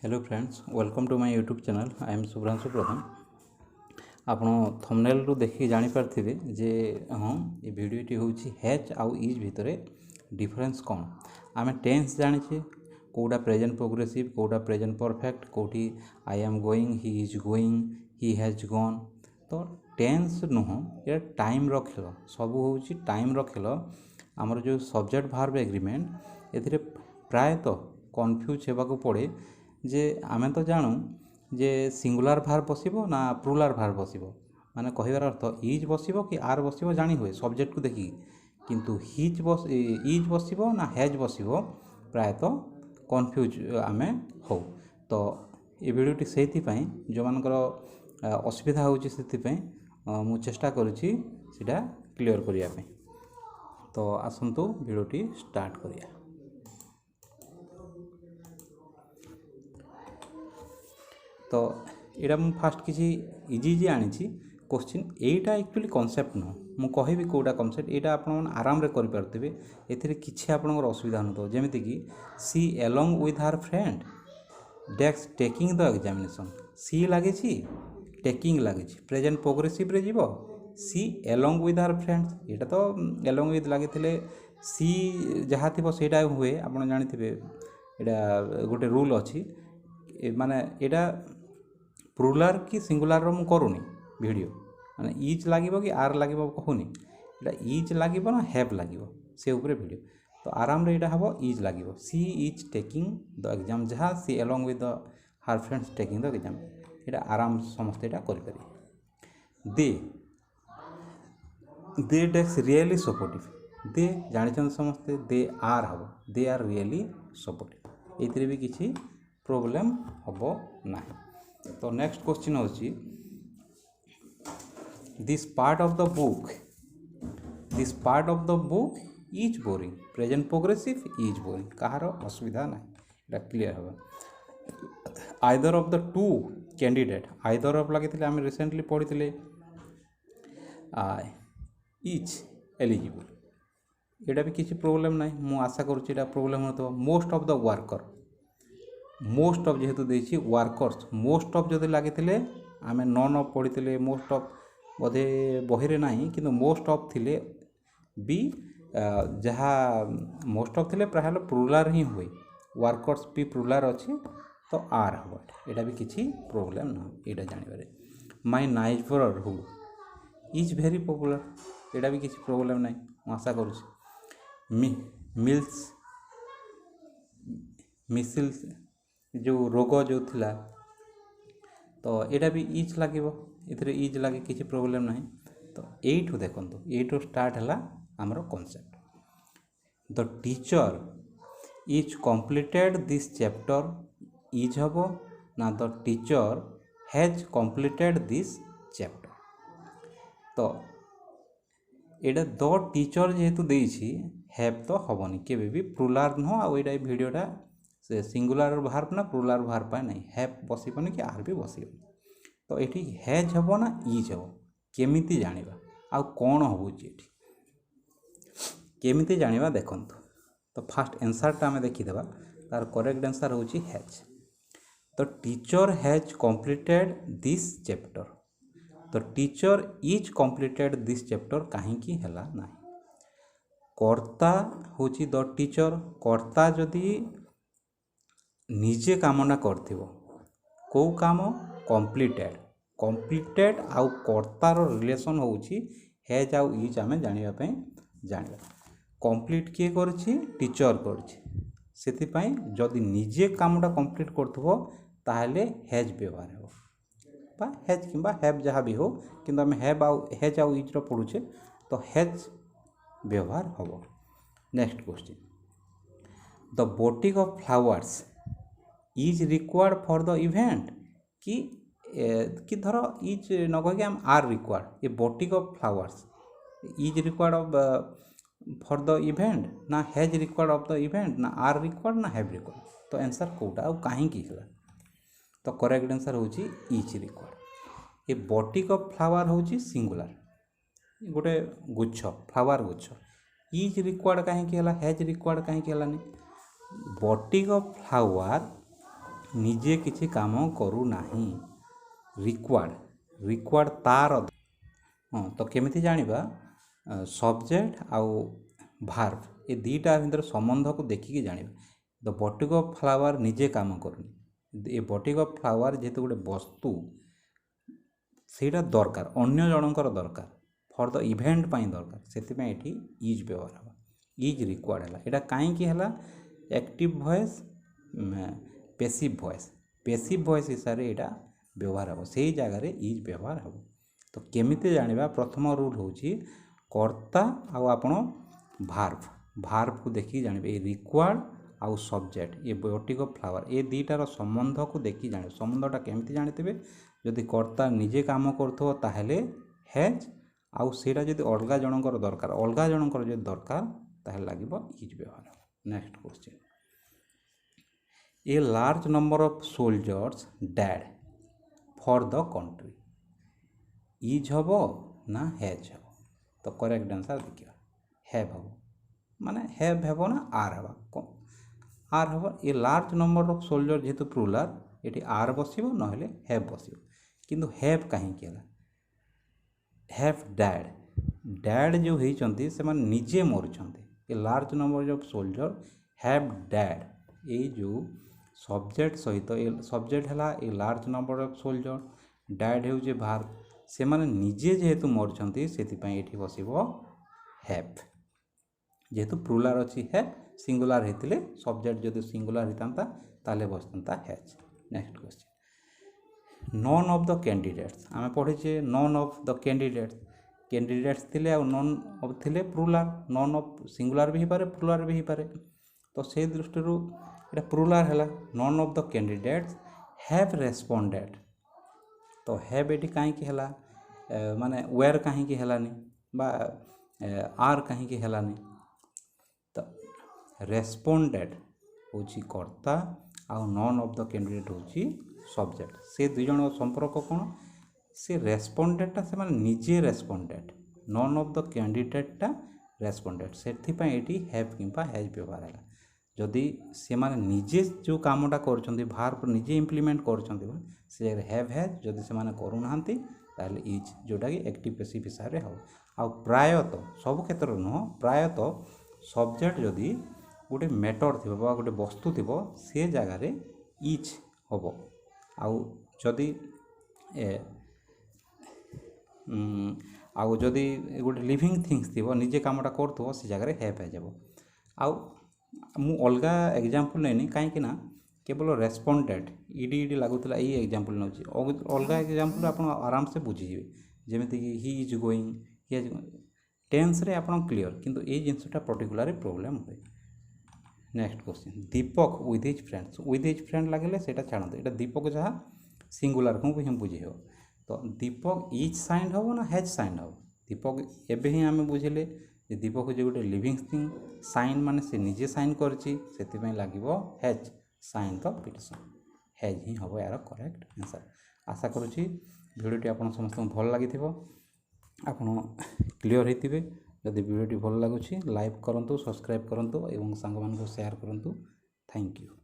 Hello friends, welcome to my YouTube channel. I am Shubhranshu Pradhan. आपण thumbnail रु देखि जानि पारथिबे जे हाँ ये वीडियोटी होछि हैज आउ इज भितर डिफरेंस कौन। आमे टेंस जानिछे कोडा प्रेजेंट प्रोग्रेसिव कोडा प्रेजेंट परफेक्ट कोठी I am going he is going he has gone. तो टेंस नुह ये टाइम रो खेल सब होछि टाइम रो खेल। आमर जो सब्जेक्ट भार्ब एग्रीमेंट एथिरे प्रायतः कन्फ्यूज हेबाकू पड़े जे आमे तो जानू जे सिंगुलर भार्ब बसिबो ना प्लुराल भार्ब बसिबो, माने कहिबार अर्थ इज बसिबो कि आर बसिबो जानी हुए सब्जेक्ट को देखि, किंतु इज बसिबो ना हैज बसिबो प्रायतः कन्फ्यूज आमे हो। तो ये वीडियोटी सेति पई जो मानकर असुविधा होउची सेति पई मु चेष्टा करूची सेटा क्लियर करिया पई। तो आसंतु वीडियोटी स्टार्ट करिया। तो यहाँ मुझे फास्ट किसी इजी इजी आनी क्वेश्चन एटा एक्चुअली कॉन्सेप्ट नुह मु कहबी कोटा कॉन्सेप्ट एटा आपण आराम रे करि पारथिबे एथिरे किछि आपनकर असुविधा न तो जेमिति कि she along with her friend डेक्स टेकिंग द एग्जामिनेशन सी लागे छी टेकिंग लागे छी प्रेजेंट प्रोग्रेसिव रे जीवो she along with her friends एटा तो अलोंग विथ लागे थिले सी जहा थिबो सेटा हुए आपण जानिथिबे एटा गोटे रूल अछि माने एटा प्लुराल कि सिंगुलर रो मु करूनी वीडियो माने इज लागिबो कि आर लागिबो कहूनी एटा इज लागिबो ना हैव लागिबो से ऊपर वीडियो। तो आराम रे एटा हबो इज लागिबो she is taking the exam जहा she along with the her friends taking the exam एटा आराम समस्त एटा करि पारि। They takes really supportive they जानिछन समस्त दे आर हबो दे आर रियली सपोर्टिव एथिरे भी किछि प्रॉब्लम हबो ना। तो नेक्स्ट क्वेश्चन होची this part of the book is boring present progressive is boring कहार असुविधा ना एटा क्लियर हबा। Either of the two candidate either of लगे आम रिसेंटली पढ़ी इज एलिजिबल एटा भी किसी प्रॉब्लम ना मु आशा करुच्ची प्रॉब्लम हो। Most of the worker most of जेहेतु देछि वर्कर्स मोस्ट ऑफ जदि लगे आम नॉन ऑफ पढ़ी मोस्ट ऑफ बोधे बहिरे नहीं किंतु मोस्ट ऑफ थिले भी जहाँ मोस्ट ऑफ थिले प्राय प्लुराल ही हुए वर्कर्स भी प्लुराल अच्छी तो आर हम एटा भी किसी प्रॉब्लम ना एटा जानिबारे। My neighbourhood is very popular एटा भी किसी प्रॉब्लम ना आशा करुच्ची। मिसिल्स जो रोग जो थिला तो एटा भी इज लगे इथरे इज लगे किसी प्रॉब्लम ना। तो एठू देखंतु एठू स्टार्ट हला हमरो concept the teacher is completed this chapter is हबो ना the teacher has completed this chapter. तो एटा द टीचर जेहेतु देछि हैव तो हबनी केबे भी प्लुराल न आ एटा वीडियोटा से सिंगुलर भार्ब ना प्लुराल भार्ब पाए नहीं हैव बसिबनी कि आर भी बसिबनी। तो एठी हैज हबो ना इज हबो केमिति जानिबा आ कोन होउची एठी केमिति जानिबा देखंतु। तो फास्ट आंसर ता हमें देखि देबा तार करेक्ट आंसर होउची हैज। तो teacher has completed this chapter तो teacher is completed this chapter काहे की हला नाही। कर्ता होची द टीचर कर्ता जदी निजे कामना करथिबो को काम कंप्लीटेड आउ कर्तार रिलेशन होउची हैज आउ इज आमे जानिबा पई जानिबा कंप्लीट किए करछि टीचर करछि सेति पई जदी निजे कामटा कंप्लीट करथबो ताहले हैज व्यवहार हो बा हैज किबा हैव जहा भी हो किंतु आमे हैज आउ इज रो पढुछे तो हैज व्यवहार होबो। नेक्स्ट क्वेश्चन द बोटिक of flowers is required for the event कि धर इज न कह आम आर रिक्वायर्ड ए बोटिक of flowers is required of for the event ना has required of the event ना आर रिक्वायर्ड ना हैव रिक्वायर्ड। तो आंसर कोटा आ कहीं हला तो करेक्ट आंसर होची इज रिक्वायर्ड। ए बोटिक ऑफ फ्लावर होची सिंगुलर गोटे गुच्छ फ्लावर गुच्छ इज रिक्वायर्ड कहीं हला हैज रिक्वायर्ड कहीं हलानी। बोटिक ऑफ फ्लावर ନିଜେ କିଛି କାମ କରୁନାହିଁ। ରିକ୍ୱାର୍ଡ଼ ତାର ହଁ ତ କେମିତି ଜାଣିବା ସବଜେକ୍ଟ ଆଉ ଭାର୍ବ ଏ ଦୁଇଟା ଭିତରେ ସମ୍ବନ୍ଧକୁ ଦେଖିକି ଜାଣିବା। ଦ ବଟିକ୍ ଅଫ୍ ଫ୍ଲାୱାର ନିଜେ କାମ କରୁନି। ଏ ବଟିକ୍ ଅଫ୍ ଫ୍ଲାୱାର ଯେହେତୁ ଗୋଟେ ବସ୍ତୁ ସେଇଟା ଦରକାର, ଅନ୍ୟ ଜଣଙ୍କର ଦରକାର, ଫର୍ ଦ ଇଭେଣ୍ଟ ପାଇଁ ଦରକାର, ସେଥିପାଇଁ ଏଠି ଇଜ୍ ବ୍ୟବହାର ହେବ। ଇଜ୍ ରିକ୍ୱାର୍ଡ଼ ହେଲା। ଏଇଟା କାହିଁକି ହେଲା? ଆକ୍ଟିଭ୍ ଭଏସ୍ ପେସିଭ୍ ଭଏସ୍ ହିସାବରେ ଏଇଟା ବ୍ୟବହାର ହେବ, ସେଇ ଜାଗାରେ ଇଜ୍ ବ୍ୟବହାର ହେବ। ତ କେମିତି ଜାଣିବା? ପ୍ରଥମ ରୁଲ୍ ହେଉଛି କର୍ତ୍ତା ଆଉ ଆପଣ ଭାର୍ବକୁ ଦେଖିକି ଜାଣିବେ। ଏ ରିକ୍ୱାର୍ଡ଼ ଆଉ ସବଜେକ୍ଟ ଏ ବଟିକ୍ ଅଫ୍ ଫ୍ଲାୱାର ଏ ଦୁଇଟାର ସମ୍ବନ୍ଧକୁ ଦେଖିକି ଜାଣିବେ। ସମ୍ବନ୍ଧଟା କେମିତି ଜାଣିଥିବେ? ଯଦି କର୍ତ୍ତା ନିଜେ କାମ କରୁଥିବ ତାହେଲେ ହେଜ୍, ଆଉ ସେଇଟା ଯଦି ଅଲଗା ଜଣଙ୍କର ଦରକାର ତାହେଲେ ଲାଗିବ ଇଜ୍ ବ୍ୟବହାର ହେବ। Next question, A large number of soldiers dad for the country. Is ହେବ ନା ହେଜ୍ ହେବ? ତ କରେକ୍ଟ ଆନ୍ସର୍ ଦେଖିବା ହେଭ୍ ହେବ। ମାନେ ହେଭ୍ ହେବ ନା ଆର୍ ହେବା? ଆର୍ ହେବ। ଏ ଲାର୍ଜ ନମ୍ବର ଅଫ୍ ସୋଲଜର ଯେହେତୁ ପ୍ଲୁରାଲ ଏଠି ଆର୍ ବସିବ, ନହେଲେ ହେଭ୍ ବସିବ। କିନ୍ତୁ ହେଭ୍ କାହିଁକି ହେଲା? ହେଭ୍ ଡ୍ୟାଡ୍ ଯେଉଁ ହେଇଛନ୍ତି ସେମାନେ ନିଜେ ମରିଛନ୍ତି। A large number of soldier have died, ଏଇ ଯେଉଁ ସବଜେକ୍ଟ ସହିତ ଏ ସବଜେକ୍ଟ ହେଲା a large number of soldier, died ହେଉଛି ଭାର୍ବ, ସେମାନେ ନିଜେ ଯେହେତୁ ମରିଛନ୍ତି ସେଥିପାଇଁ ଏଠି ବସିବ ହେଭ୍। ଯେହେତୁ ପ୍ଲୁରାଲ ଅଛି ହେଭ୍, ସିଙ୍ଗୁଲାର ହେଇଥିଲେ ସବଜେକ୍ଟ ଯଦି ସିଙ୍ଗୁଲାର ହେଇଥାନ୍ତା ତାହେଲେ ବସିଥାନ୍ତା has. Next question, none of the candidates. ଆମେ ପଢ଼ିଛେ ନନ୍ ଅଫ୍ ଦ କ୍ୟାଣ୍ଡିଡେଟ୍ସ ଥିଲେ ଆଉ ନନ୍ ଅଫ୍ ଥିଲେ ପ୍ଲୁରାଲ। ନନ୍ ଅଫ୍ ସିଙ୍ଗୁଲାର ବି ହେଇପାରେ, ପ୍ଲୁରାଲ ବି ହେଇପାରେ। ତ ସେଇ ଦୃଷ୍ଟିରୁ ଏଇଟା ପ୍ଲୁରାଲ ହେଲା। None of the candidates have responded. ତ ହ୍ୟାଭ୍ ଏଠି କାହିଁକି ହେଲା? ମାନେ ୱେର୍ କାହିଁକି ହେଲାନି ବା ଆର୍ କାହିଁକି ହେଲାନି? ତ ରେସ୍ପଣ୍ଡେଡ୍ ହେଉଛି କର୍ତ୍ତା ଆଉ ନନ୍ ଅଫ୍ ଦ କ୍ୟାଣ୍ଡିଡେଟ୍ ହେଉଛି ସବଜେକ୍ଟ। ସେ ଦୁଇ ଜଣଙ୍କ ସମ୍ପର୍କ କ'ଣ? ସେ ରେସ୍ପଣ୍ଡେଡ୍ଟା ସେମାନେ ନିଜେ ରେସ୍ପଣ୍ଡେଡ୍, ନନ୍ ଅଫ୍ ଦ କ୍ୟାଣ୍ଡିଡେଟ୍ଟା ରେସ୍ପଣ୍ଡେଡ୍, ସେଥିପାଇଁ ଏଠି ହେଭ୍ କିମ୍ବା ହେଜ୍ ବ୍ୟବହାର ହେଲା। ଯଦି ସେମାନେ ନିଜେ ଯେଉଁ କାମଟା କରୁଛନ୍ତି, ଭାର୍ବ ନିଜେ ଇମ୍ପ୍ଲିମେଣ୍ଟ କରୁଛନ୍ତି ସେ ଜାଗାରେ ହେଭ୍ ହେଜ୍, ଯଦି ସେମାନେ କରୁନାହାନ୍ତି ତାହେଲେ ଇଜ୍, ଯେଉଁଟାକି ଆକ୍ଟିଭ୍ ପେସିଭ୍ ହିସାବରେ ହେବ। ଆଉ ପ୍ରାୟତଃ, ସବୁ କ୍ଷେତ୍ରରେ ନୁହଁ, ପ୍ରାୟତଃ ସବଜେକ୍ଟ ଯଦି ଗୋଟେ ମ୍ୟାଟର୍ ଥିବ ବା ଗୋଟେ ବସ୍ତୁ ଥିବ ସେ ଜାଗାରେ ଇଜ୍ ହେବ। ଆଉ ଯଦି ଗୋଟେ ଲିଭିଂ ଥିଙ୍ଗସ୍ ଥିବ, ନିଜେ କାମଟା କରୁଥିବ, ସେ ଜାଗାରେ ହେଭ୍ ହେଇଯିବ। ଆଉ ମୁଁ ଅଲଗା ଏକ୍ଜାମ୍ପଲ୍ ନେଇନି, କାହିଁକି ନା କେବଳ ରେସ୍ପଣ୍ଡେଡ୍ ଇଡ଼ି ଲାଗୁଥିଲା ଏଇ ଏକ୍ଜାମ୍ପଲ୍ ନେଉଛି। ଅଲଗା ଏକ୍ଜାମ୍ପଲ୍ ଆପଣ ଆରାମସେ ବୁଝିଯିବେ। ଯେମିତିକି ହି ଇଜ୍ ଗୋଇଂ, ଟେନ୍ସରେ ଆପଣ କ୍ଲିଅର୍, କିନ୍ତୁ ଏଇ ଜିନିଷଟା ପର୍ଟିକୁଲାର ପ୍ରୋବ୍ଲେମ୍ ହୁଏ। Next question, Deepak with his friend ଲାଗିଲେ ସେଇଟା ଛାଡ଼ନ୍ତୁ, ଏଇଟା ଦୀପକ ଯାହା ସିଙ୍ଗୁଲାରକୁ ହିଁ ବୁଝେଇବ। ତ ଦୀପକ ଇଜ୍ ସାଇଣ୍ଡ ହେବ ନା ହେଜ୍ ସାଇଣ୍ଡ ହେବ? ଦୀପକ ଏବେ ହିଁ ଆମେ ବୁଝିଲେ ଯେ ଦୀପକ ଯେ ଗୋଟେ ଲିଭିଂ ଥିଙ୍ଗ, ସାଇନ୍ ମାନେ ସେ ନିଜେ ସାଇନ୍ କରିଛି, ସେଥିପାଇଁ ଲାଗିବ ହେଜ୍, ସାଇନ୍ ଦ ପିଟିସନ୍। ହେଜ୍ ହିଁ ହେବ ଏହାର କରେକ୍ଟ ଆନ୍ସର୍। ଆଶା କରୁଛି ଭିଡ଼ିଓଟି ଆପଣ ସମସ୍ତଙ୍କୁ ଭଲ ଲାଗିଥିବ, ଆପଣ କ୍ଲିଅର୍ ହେଇଥିବେ। ଯଦି ଭିଡ଼ିଓଟି ଭଲ ଲାଗୁଛି ଲାଇକ୍ କରନ୍ତୁ, ସବସ୍କ୍ରାଇବ୍ କରନ୍ତୁ ଏବଂ ସାଙ୍ଗମାନଙ୍କୁ ସେୟାର କରନ୍ତୁ। Thank you.